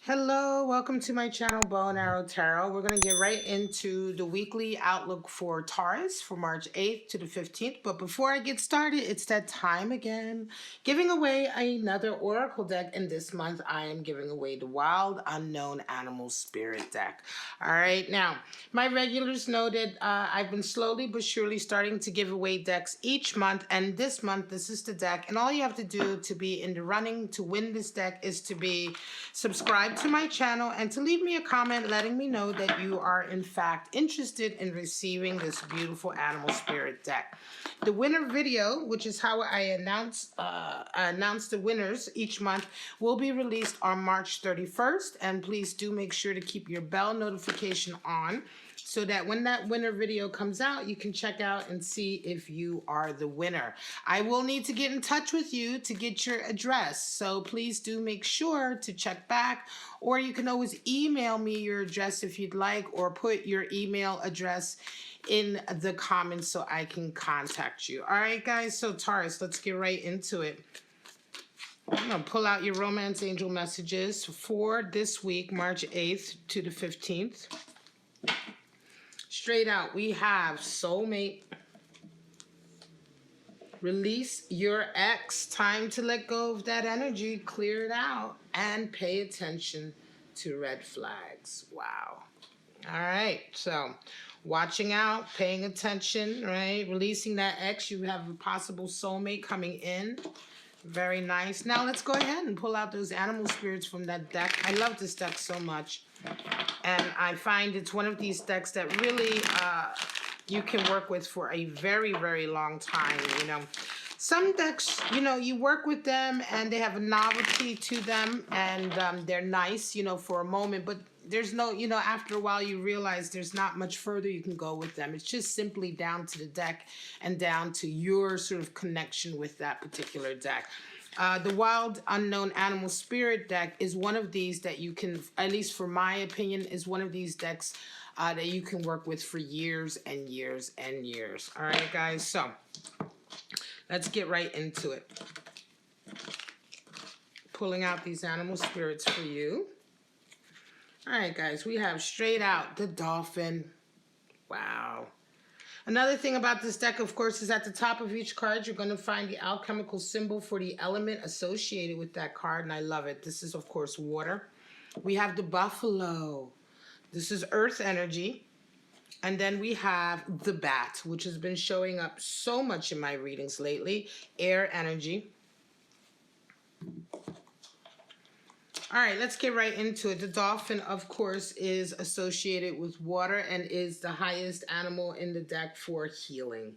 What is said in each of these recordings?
Hello, welcome to my channel, Bow and Arrow Tarot. We're going to get right into the weekly outlook for Taurus for March 8th to the 15th. But before I get started, it's that time again. Giving away another Oracle deck. And this month, I am giving away the Wild Unknown Animal Spirit deck. All right, now, my regulars know that I've been slowly but surely starting to give away decks each month. And this month, this is the deck. And all you have to do to be in the running to win this deck is to be subscribed to my channel and to leave me a comment letting me know that you are in fact interested in receiving this beautiful animal spirit deck. The winner video, which is how I announce the winners each month, will be released on March 31st, and please do make sure to keep your bell notification on so that when that winner video comes out, you can check out and see if you are the winner. I will need to get in touch with you to get your address, so please do make sure to check back, or you can always email me your address if you'd like, or put your email address in the comments so I can contact you. All right, guys, so Taurus, let's get right into it. I'm going to pull out your romance angel messages for this week, March 8th to the 15th. Straight out, we have soulmate. Release your ex. Time to let go of that energy, clear it out, and pay attention to red flags. Wow. All right, so watching out, paying attention, right? Releasing that ex. You have a possible soulmate coming in. Very nice. Now let's go ahead and pull out those animal spirits from that deck. I love this deck so much. And I find it's one of these decks that really you can work with for a very, very long time, you know. Some decks, you know, you work with them and they have a novelty to them, and they're nice, you know, for a moment. But there's no, you know, after a while you realize there's not much further you can go with them. It's just simply down to the deck and down to your sort of connection with that particular deck. The Wild Unknown Animal Spirit deck is one of these that you can, at least for my opinion, is one of these decks that you can work with for years and years and years. All right, guys, so let's get right into it. Pulling out these animal spirits for you. All right, guys, we have straight out the dolphin. Wow. Another thing about this deck, of course, is at the top of each card, you're going to find the alchemical symbol for the element associated with that card, and I love it. This is, of course, water. We have the buffalo. This is earth energy. And then we have the bat, which has been showing up so much in my readings lately, air energy. All right, let's get right into it. The dolphin, of course, is associated with water and is the highest animal in the deck for healing.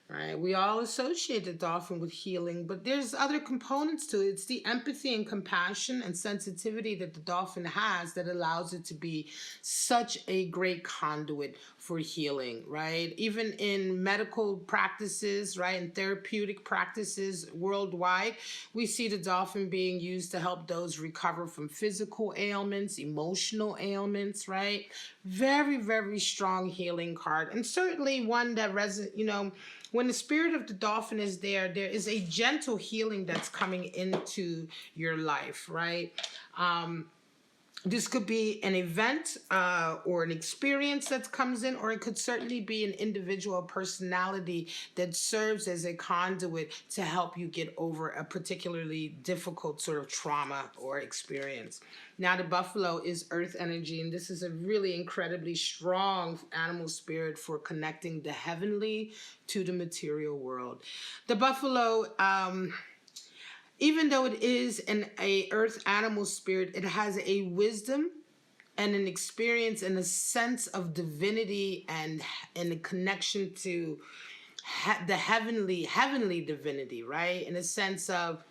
Right? We all associate the dolphin with healing, but there's other components to it. It's the empathy and compassion and sensitivity that the dolphin has that allows it to be such a great conduit for healing, right? Even in medical practices, right, and therapeutic practices worldwide, we see the dolphin being used to help those recover from physical ailments, emotional ailments, right? Very, very strong healing card, and certainly one that you know, when the spirit of the dolphin is there, there is a gentle healing that's coming into your life, right? This could be an event or an experience that comes in, or it could certainly be an individual personality that serves as a conduit to help you get over a particularly difficult sort of trauma or experience. Now, the buffalo is earth energy, and this is a really incredibly strong animal spirit for connecting the heavenly to the material world. The buffalo, even though it is a earth animal spirit, it has a wisdom and an experience and a sense of divinity and a connection to the heavenly divinity, right? In a sense of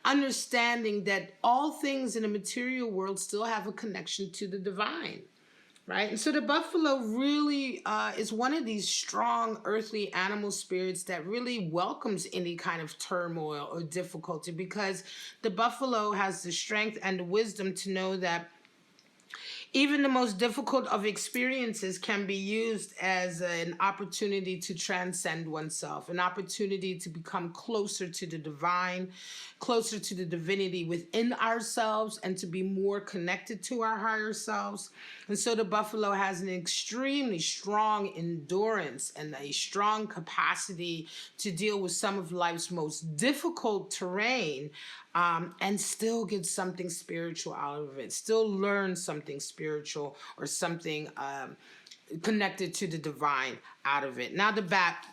understanding that all things in the material world still have a connection to the divine. Right? And so the buffalo really is one of these strong earthly animal spirits that really welcomes any kind of turmoil or difficulty, because the buffalo has the strength and the wisdom to know that Even the most difficult of experiences can be used as an opportunity to transcend oneself, an opportunity to become closer to the divine, closer to the divinity within ourselves, and to be more connected to our higher selves. And so the buffalo has an extremely strong endurance and a strong capacity to deal with some of life's most difficult terrain, and still get something spiritual out of it, still learn something spiritual or something connected to the divine out of it. Now, the bat,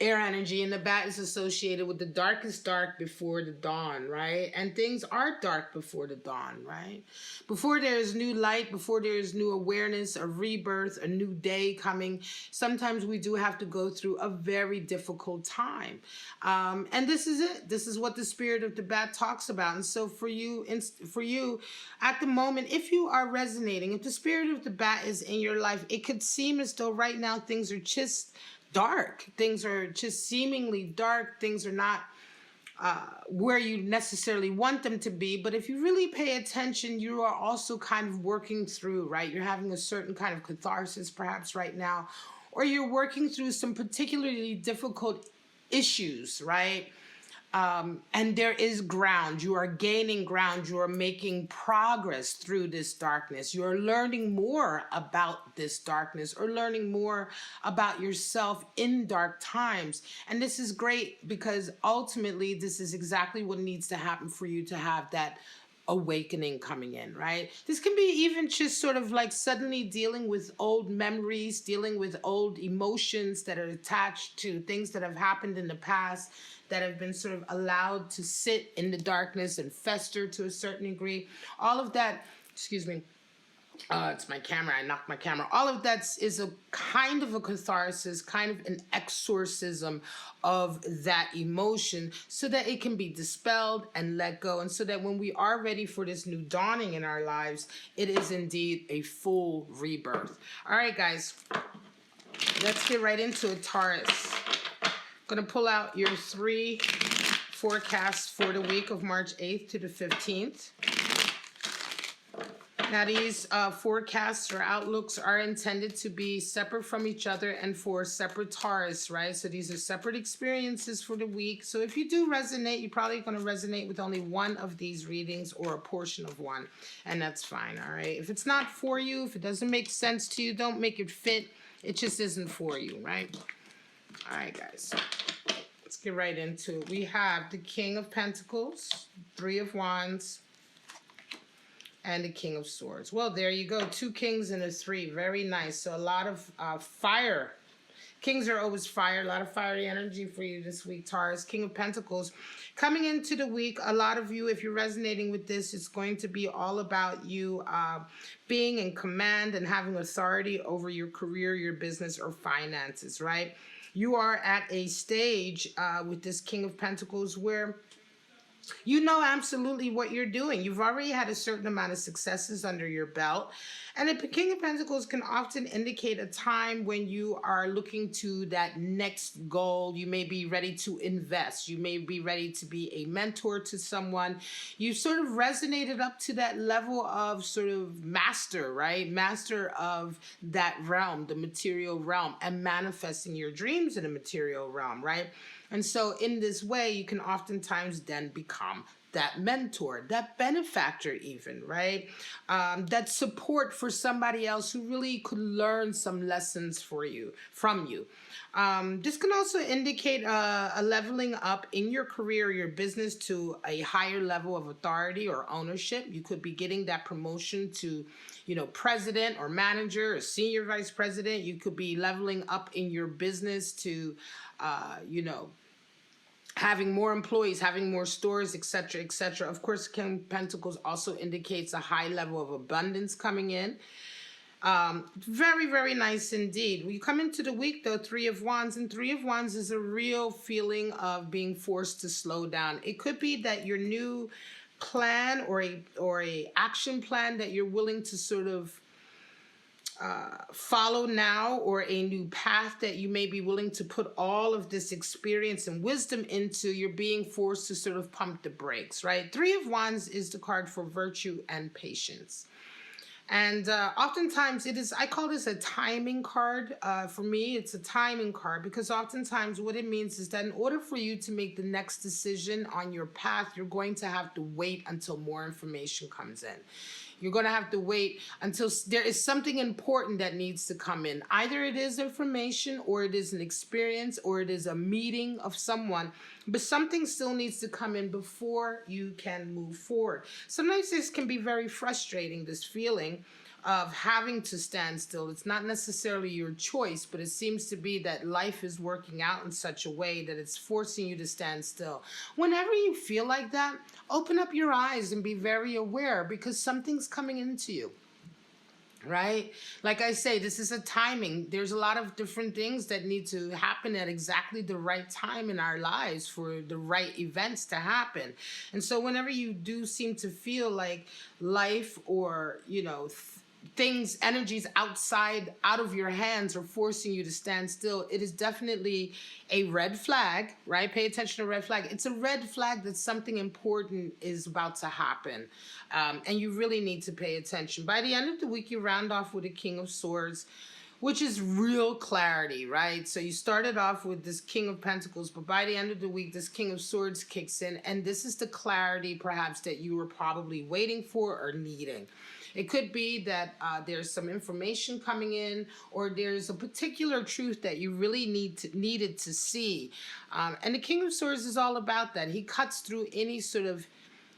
air energy, and the bat is associated with the darkest dark before the dawn, right? And things are dark before the dawn, right? Before there is new light, before there is new awareness, a rebirth, a new day coming, sometimes we do have to go through a very difficult time. And this is it. This is what the spirit of the bat talks about. And so for you at the moment, if you are resonating, if the spirit of the bat is in your life, it could seem as though right now things are just dark. Things are just seemingly dark. Things are not where you necessarily want them to be. But if you really pay attention, you are also kind of working through, right? You're having a certain kind of catharsis perhaps right now, or you're working through some particularly difficult issues, right? And there is ground. You are gaining ground. You are making progress through this darkness. You are learning more about this darkness, or learning more about yourself in dark times. And this is great because ultimately this is exactly what needs to happen for you to have that awakening coming in, right? This can be even just sort of like suddenly dealing with old memories, dealing with old emotions that are attached to things that have happened in the past, that have been sort of allowed to sit in the darkness and fester to a certain degree. All of that, excuse me, it's my camera. I knocked my camera. All of that is a kind of a catharsis, kind of an exorcism of that emotion, so that it can be dispelled and let go. And so that when we are ready for this new dawning in our lives, it is indeed a full rebirth. All right, guys, let's get right into it, Taurus. I'm going to pull out your 3 forecasts for the week of March 8th to the 15th. Now, these forecasts or outlooks are intended to be separate from each other and for separate Taurus, right? So these are separate experiences for the week. So if you do resonate, you're probably going to resonate with only one of these readings or a portion of one, and that's fine, all right? If it's not for you, if it doesn't make sense to you, don't make it fit. It just isn't for you, right? All right, guys. Let's get right into it. We have the King of Pentacles, 3 of Wands, and the King of Swords. Well, there you go. 2 kings and a 3. Very nice. So a lot of fire. Kings are always fire. A lot of fiery energy for you this week, Taurus. King of Pentacles. Coming into the week, a lot of you, if you're resonating with this, it's going to be all about you being in command and having authority over your career, your business, or finances, right? You are at a stage with this King of Pentacles where you know absolutely what you're doing. You've already had a certain amount of successes under your belt. And the King of Pentacles can often indicate a time when you are looking to that next goal. You may be ready to invest. You may be ready to be a mentor to someone. You sort of resonated up to that level of sort of master, right? Master of that realm, the material realm, and manifesting your dreams in the material realm, right? And so in this way, you can oftentimes then become that mentor, that benefactor even, right? That support for somebody else who really could learn some lessons from you. This can also indicate a leveling up in your career, your business, to a higher level of authority or ownership. You could be getting that promotion to, president or manager or senior vice president. You could be leveling up in your business to, having more employees, having more stores, etc., etc. Of course, King of Pentacles also indicates a high level of abundance coming in. Very, very nice indeed. We come into the week, though, 3 of Wands, and 3 of Wands is a real feeling of being forced to slow down. It could be that your new plan or a action plan that you're willing to sort of follow now, or a new path that you may be willing to put all of this experience and wisdom into, you're being forced to sort of pump the brakes, right? 3 of Wands is the card for virtue and patience. And oftentimes it is, I call this a timing card. For me, it's a timing card because oftentimes what it means is that in order for you to make the next decision on your path, you're going to have to wait until more information comes in. You're going to have to wait until there is something important that needs to come in. Either it is information, or it is an experience, or it is a meeting of someone, but something still needs to come in before you can move forward. Sometimes this can be very frustrating, this feeling of having to stand still. It's not necessarily your choice, but it seems to be that life is working out in such a way that it's forcing you to stand still. Whenever you feel like that, open up your eyes and be very aware, because something's coming into you. Right? Like I say, this is a timing. There's a lot of different things that need to happen at exactly the right time in our lives for the right events to happen. And so whenever you do seem to feel like life, or, things, energies out of your hands are forcing you to stand still, it is definitely a red flag, right? Pay attention to red flag. It's a red flag that something important is about to happen. And you really need to pay attention. By the end of the week, you round off with a King of Swords, which is real clarity, right? So you started off with this King of Pentacles, but by the end of the week, this King of Swords kicks in, and this is the clarity perhaps that you were probably waiting for or needing. It could be that there's some information coming in, or there's a particular truth that you really needed to see. And the King of Swords is all about that. He cuts through any sort of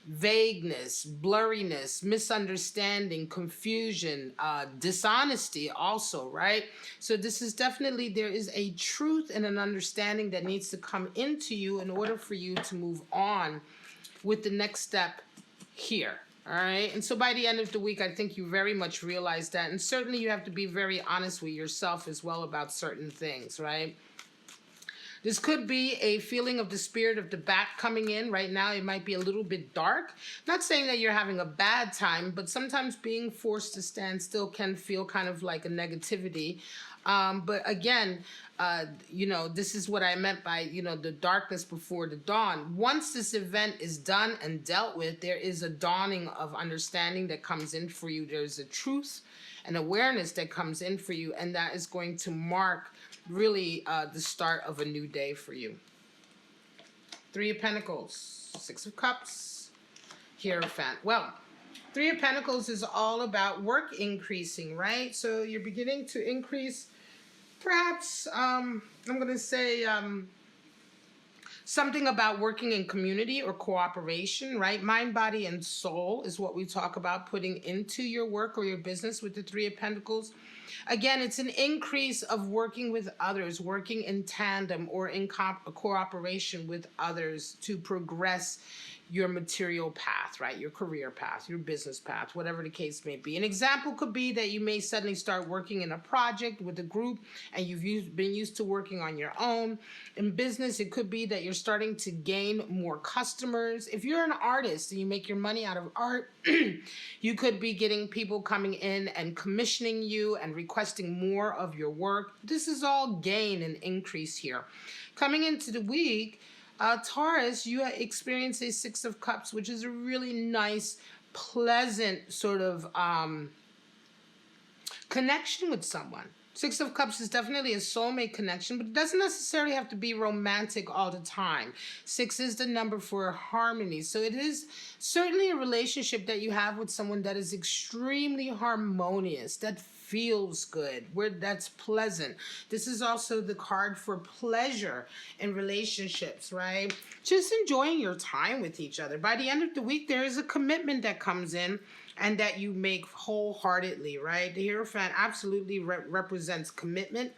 vagueness, blurriness, misunderstanding, confusion, dishonesty also, right? So this is definitely, there is a truth and an understanding that needs to come into you in order for you to move on with the next step here. All right. And so by the end of the week, I think you very much realize that. And certainly you have to be very honest with yourself as well about certain things, right? This could be a feeling of the spirit of the bat coming in. Right now, it might be a little bit dark. Not saying that you're having a bad time, but sometimes being forced to stand still can feel kind of like a negativity. But again, this is what I meant by, the darkness before the dawn. Once this event is done and dealt with, there is a dawning of understanding that comes in for you. There's a truth and awareness that comes in for you, and that is going to mark really the start of a new day for you. Three of Pentacles, Six of Cups, Hierophant. Well, Three of Pentacles is all about work increasing, right? So you're beginning to increase, perhaps, I'm going to say something about working in community or cooperation, right? Mind, body, and soul is what we talk about putting into your work or your business with the Three of Pentacles. Again, it's an increase of working with others, working in tandem or in cooperation with others to progress your material path, right? Your career path, your business path, whatever the case may be. An example could be that you may suddenly start working in a project with a group and you've been used to working on your own. In business, it could be that you're starting to gain more customers. If you're an artist and you make your money out of art, you could be getting people coming in and commissioning you and requesting more of your work. This is all gain and increase here. Coming into the week, Taurus, you experience a Six of Cups, which is a really nice, pleasant sort of connection with someone. Six of Cups is definitely a soulmate connection, but it doesn't necessarily have to be romantic all the time. Six is the number for harmony. So it is certainly a relationship that you have with someone that is extremely harmonious, that feels good, that's pleasant. This is also the card for pleasure in relationships, right? Just enjoying your time with each other. By the end of the week, there is a commitment that comes in and that you make wholeheartedly, right? The Hierophant absolutely represents commitment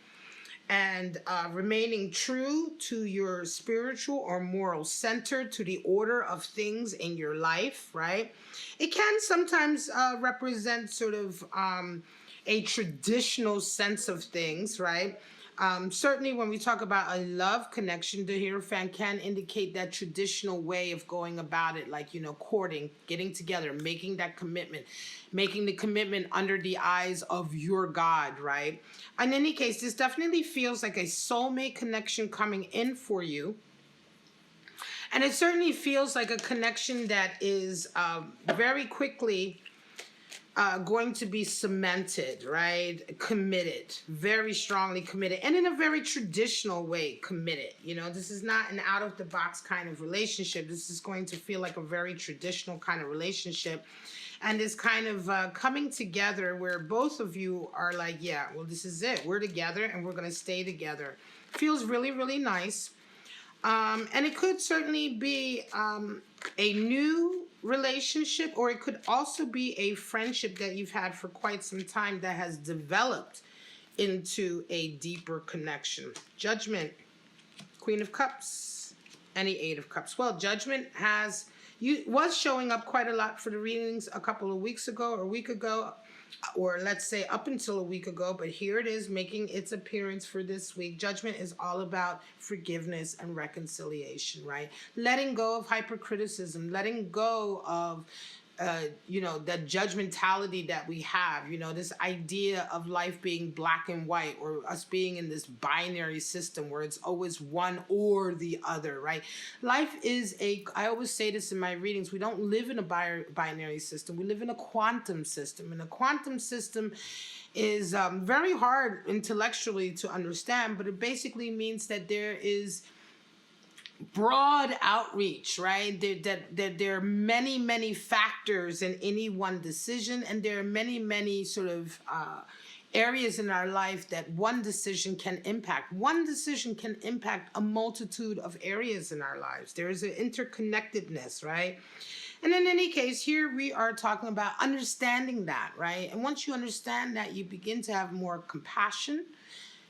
and remaining true to your spiritual or moral center, to the order of things in your life, right? It can sometimes represent sort of a traditional sense of things, right? Certainly when we talk about a love connection, the Hierophant can indicate that traditional way of going about it, like, courting, getting together, making that commitment, making the commitment under the eyes of your God, right? In any case, this definitely feels like a soulmate connection coming in for you. And it certainly feels like a connection that is very quickly going to be cemented, right? Committed, very strongly committed, and in a very traditional way committed. You know, this is not an out of the box kind of relationship. This is going to feel like a very traditional kind of relationship. And this kind of coming together where both of you are like, yeah, well, this is it. We're together and we're going to stay together. Feels really, really nice. And it could certainly be a new relationship, or it could also be a friendship that you've had for quite some time that has developed into a deeper connection. Judgment, Queen of Cups, and the Eight of Cups. Well, Judgment was showing up quite a lot for the readings a couple of weeks ago or a week ago, or let's say up until a week ago, but here it is making its appearance for this week. Judgment is all about forgiveness and reconciliation, right? Letting go of hypercriticism, letting go of that judgmentality that we have, this idea of life being black and white, or us being in this binary system where it's always one or the other, right? Life is I always say this in my readings, we don't live in a binary system. We live in a quantum system. And a quantum system is very hard intellectually to understand, but it basically means that there is broad outreach, right? There are many, many factors in any one decision, and there are many, many sort of areas in our life that one decision can impact. One decision can impact a multitude of areas in our lives. There is an interconnectedness, right? And in any case, here we are talking about understanding that, right? And once you understand that, you begin to have more compassion.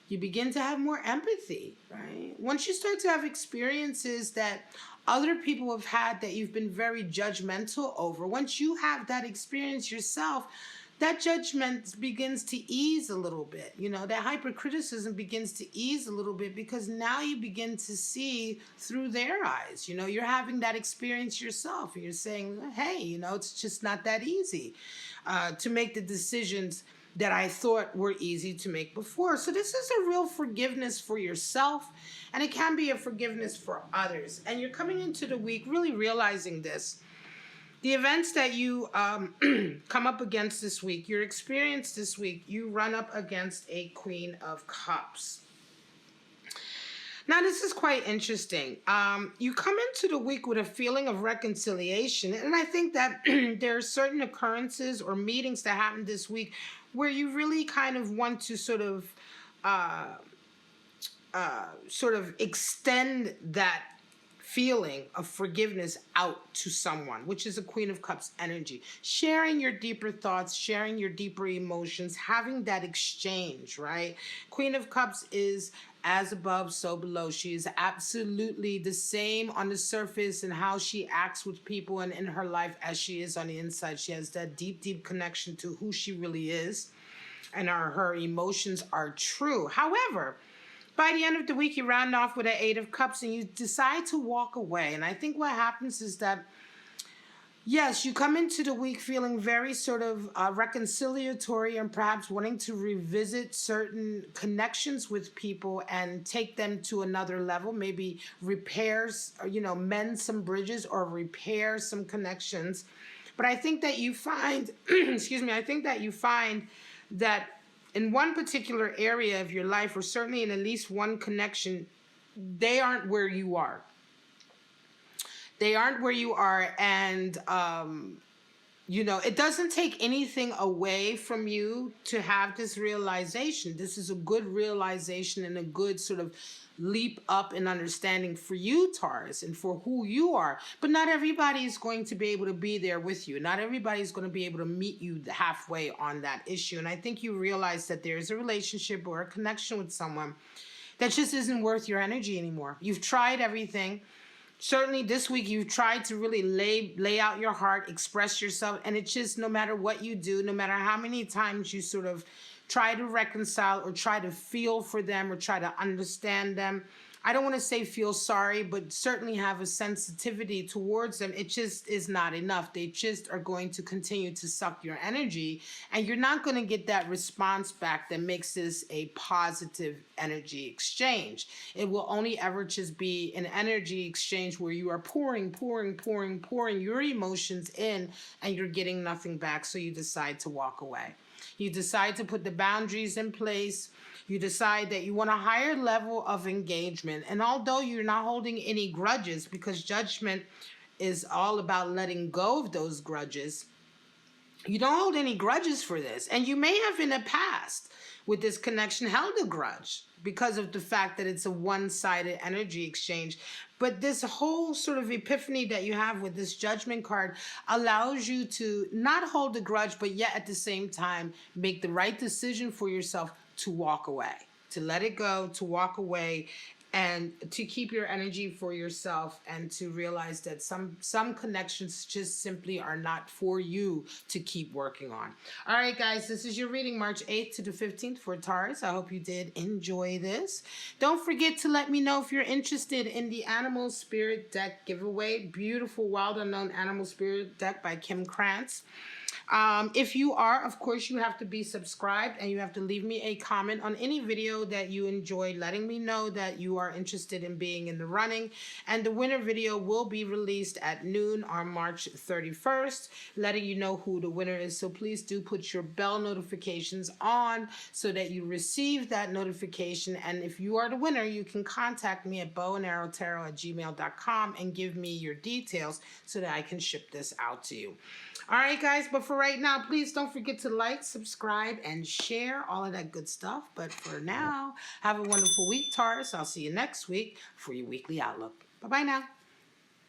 You begin to have more empathy, right? Once you start to have experiences that other people have had that you've been very judgmental over, once you have that experience yourself, that judgment begins to ease a little bit. That hypercriticism begins to ease a little bit, because now you begin to see through their eyes. You're having that experience yourself, and you're saying, hey, it's just not that easy to make the decisions that I thought were easy to make before. So this is a real forgiveness for yourself, and it can be a forgiveness for others. And you're coming into the week really realizing this. The events that you come up against this week, your experience this week, you run up against a Queen of Cups. Now, this is quite interesting. You come into the week with a feeling of reconciliation, and I think that there are certain occurrences or meetings that happen this week where you really kind of want to sort of extend that feeling of forgiveness out to someone, which is a Queen of Cups energy. Sharing your deeper thoughts, sharing your deeper emotions, having that exchange, right? Queen of Cups is as above, so below. She is absolutely the same on the surface and how she acts with people and in her life as she is on the inside. She has that deep, deep connection to who she really is, and her emotions are true. However, by the end of the week, you round off with an Eight of Cups and you decide to walk away. And I think what happens is that, yes, you come into the week feeling very sort of reconciliatory and perhaps wanting to revisit certain connections with people and take them to another level, maybe repairs, or, mend some bridges or repair some connections. But I think that you find, I think that you find that in one particular area of your life, or certainly in at least one connection, they aren't where you are. They aren't where you are, and it doesn't take anything away from you to have this realization. This is a good realization and a good sort of leap up in understanding for you, Taurus, and for who you are. But not everybody is going to be able to be there with you. Not everybody is going to be able to meet you halfway on that issue. And I think you realize that there's a relationship or a connection with someone that just isn't worth your energy anymore. You've tried everything. Certainly this week you've tried to really lay out your heart, express yourself, and it's just, no matter what you do, no matter how many times you sort of try to reconcile or try to feel for them or try to understand them, I don't want to say feel sorry, but certainly have a sensitivity towards them. It just is not enough. They just are going to continue to suck your energy, and you're not going to get that response back that makes this a positive energy exchange. It will only ever just be an energy exchange where you are pouring your emotions in, and you're getting nothing back, so you decide to walk away. You decide to put the boundaries in place. You decide that you want a higher level of engagement. And although you're not holding any grudges, because judgment is all about letting go of those grudges, you don't hold any grudges for this. And you may have in the past with this connection held a grudge because of the fact that it's a one-sided energy exchange. But this whole sort of epiphany that you have with this judgment card allows you to not hold a grudge, but yet at the same time make the right decision for yourself to walk away, to let it go, to walk away, and to keep your energy for yourself, and to realize that some connections just simply are not for you to keep working on. All right, guys, this is your reading March 8th to the 15th for Taurus. I hope you did enjoy this. Don't forget to let me know if you're interested in the Animal Spirit deck giveaway. Beautiful Wild Unknown Animal Spirit deck by Kim Krantz. If you are, of course, you have to be subscribed, and you have to leave me a comment on any video that you enjoyed, letting me know that you are interested in being in the running. And the winner video will be released at noon on March 31st, letting you know who the winner is. So please do put your bell notifications on so that you receive that notification. And if you are the winner, you can contact me at bowandarrowtarot@gmail.com and give me your details so that I can ship this out to you. All right, guys, but for right now, please don't forget to like, subscribe, and share, all of that good stuff. But for now, have a wonderful week, Taurus. I'll see you next week for your weekly outlook. Bye-bye now.